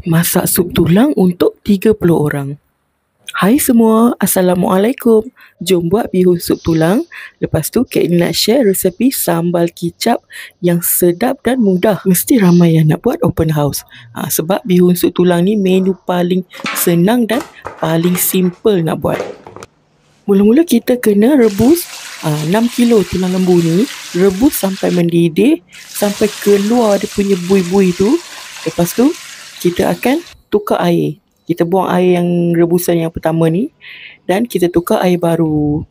Masak sup tulang untuk 30 orang. Hai semua, Assalamualaikum. Jom buat bihun sup tulang. Lepas tu Kak Ini nak share resepi sambal kicap yang sedap dan mudah. Mesti ramai yang nak buat open house. Sebab bihun sup tulang ni menu paling senang dan paling simple nak buat. Mula-mula kita kena rebus 6 kilo tulang lembu ni. Rebus sampai mendidih, sampai keluar dia punya bui-bui tu. Lepas tu kita akan tukar air. Kita buang air yang rebusan yang pertama ni dan kita tukar air baru.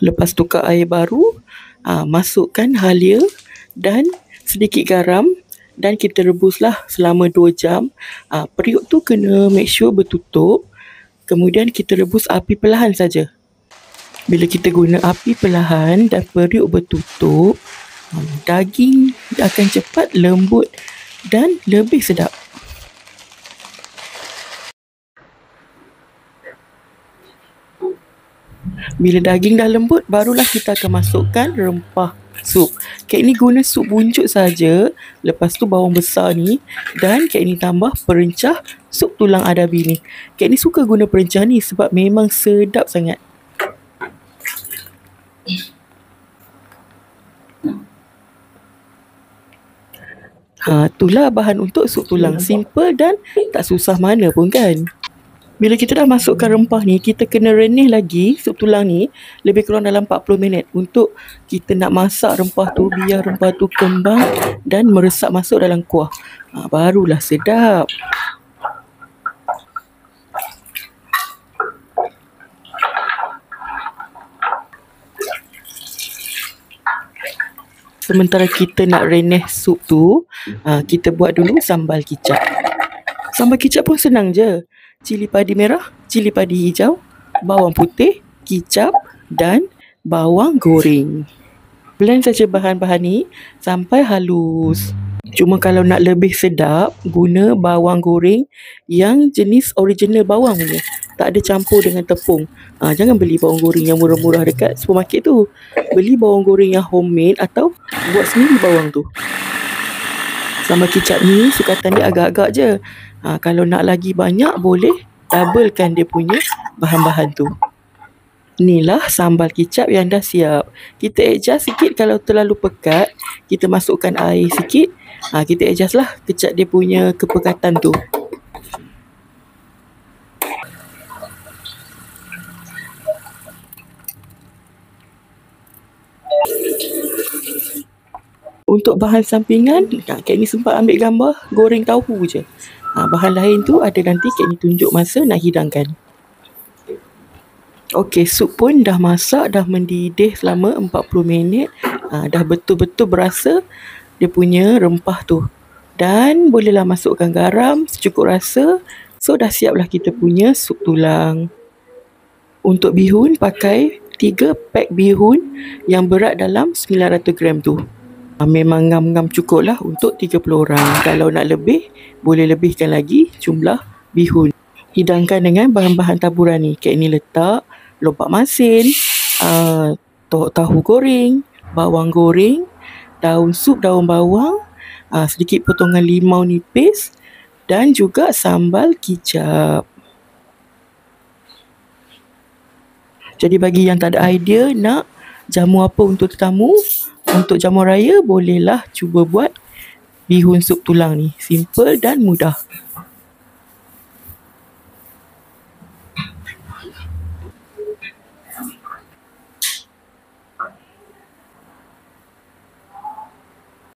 Lepas tukar air baru, masukkan halia dan sedikit garam dan kita rebuslah selama 2 jam. Periuk tu kena make sure bertutup. Kemudian kita rebus api perlahan saja. Bila kita guna api perlahan dan periuk bertutup, daging akan cepat lembut dan lebih sedap. Bila daging dah lembut, barulah kita akan masukkan rempah sup. Kak Ini guna sup buncit saja. Lepas tu bawang besar ni dan Kak Ini tambah perencah sup tulang adabi ni. Kak Ini suka guna perencah ni sebab memang sedap sangat. Itulah bahan untuk sup tulang. Simple dan tak susah mana pun kan. Bila kita dah masukkan rempah ni, kita kena renih lagi sup tulang ni lebih kurang dalam 40 minit untuk kita nak masak rempah tu biar rempah tu kembang dan meresap masuk dalam kuah. Barulah sedap. Sementara kita nak renih sup tu, kita buat dulu sambal kicap. Sambal kicap pun senang je. Cili padi merah, cili padi hijau, bawang putih, kicap dan bawang goreng. Blend saja bahan-bahan ni sampai halus. Cuma kalau nak lebih sedap, guna bawang goreng yang jenis original bawang punya. Tak ada campur dengan tepung. Jangan beli bawang goreng yang murah-murah dekat supermarket tu. Beli bawang goreng yang homemade atau buat sendiri bawang tu. Sambal kicap ni sukatan dia agak-agak je. Kalau nak lagi banyak boleh doublekan dia punya bahan-bahan tu. Inilah sambal kicap yang dah siap. Kita adjust sikit kalau terlalu pekat. Kita masukkan air sikit. Kita adjust lah kecap dia punya kepekatan tu. Untuk bahan sampingan, Kak Ini sempat ambil gambar goreng tahu je. Bahan lain tu ada nanti Kak Ini tunjuk masa nak hidangkan. Okey, sup pun dah masak, dah mendidih selama 40 minit. Dah betul-betul berasa dia punya rempah tu. Dan bolehlah masukkan garam secukup rasa. So dah siaplah kita punya sup tulang. Untuk bihun pakai 3 pack bihun yang berat dalam 900 gram tu. Memang ngam-ngam cukup lah untuk 30 orang. Kalau nak lebih, boleh lebihkan lagi jumlah bihun. Hidangkan dengan bahan-bahan taburan ni. Kak Ini letak lobak masin, tahu goreng, bawang goreng, daun sup, daun bawang, sedikit potongan limau nipis dan juga sambal kicap. Jadi bagi yang tak ada idea nak jamu apa untuk tetamu, untuk jamuan raya, bolehlah cuba buat bihun sup tulang ni. Simple dan mudah.